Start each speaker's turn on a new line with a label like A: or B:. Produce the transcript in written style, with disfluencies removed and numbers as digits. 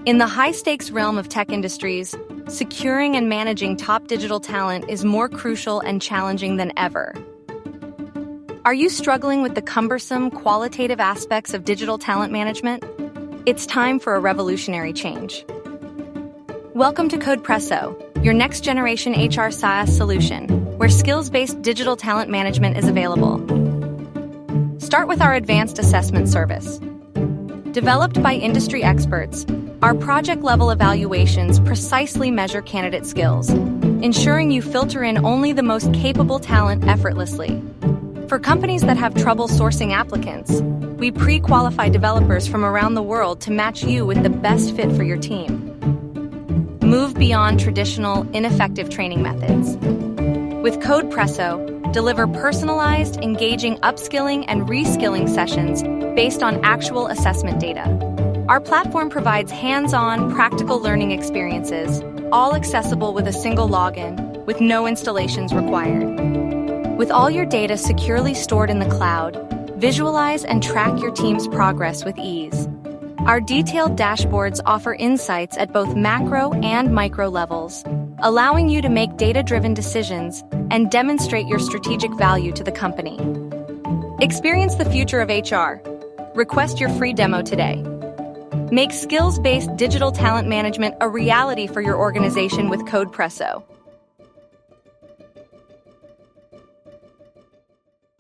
A: In the high-stakes realm of tech industries, securing and managing top digital talent is more crucial and challenging than ever. Are you struggling with the cumbersome, qualitative aspects of digital talent management? It's time for a revolutionary change. Welcome to Codepresso, your next-generation HR SaaS solution, where skills-based digital talent management is available. Start with our advanced assessment service. Developed by industry experts, our project-level evaluations precisely measure candidate skills, ensuring you filter in only the most capable talent effortlessly. For companies that have trouble sourcing applicants, we pre-qualify developers from around the world to match you with the best fit for your team. Move beyond traditional, ineffective training methods. With Codepresso, deliver personalized, engaging upskilling and reskilling sessions based on actual assessment data. Our platform provides hands-on, practical learning experiences, all accessible with a single login, with no installations required. With all your data securely stored in the cloud, visualize and track your team's progress with ease. Our detailed dashboards offer insights at both macro and micro levels, allowing you to make data-driven decisions and demonstrate your strategic value to the company. Experience the future of HR. Request your free demo today. Make skills-based digital talent management a reality for your organization with Codepresso.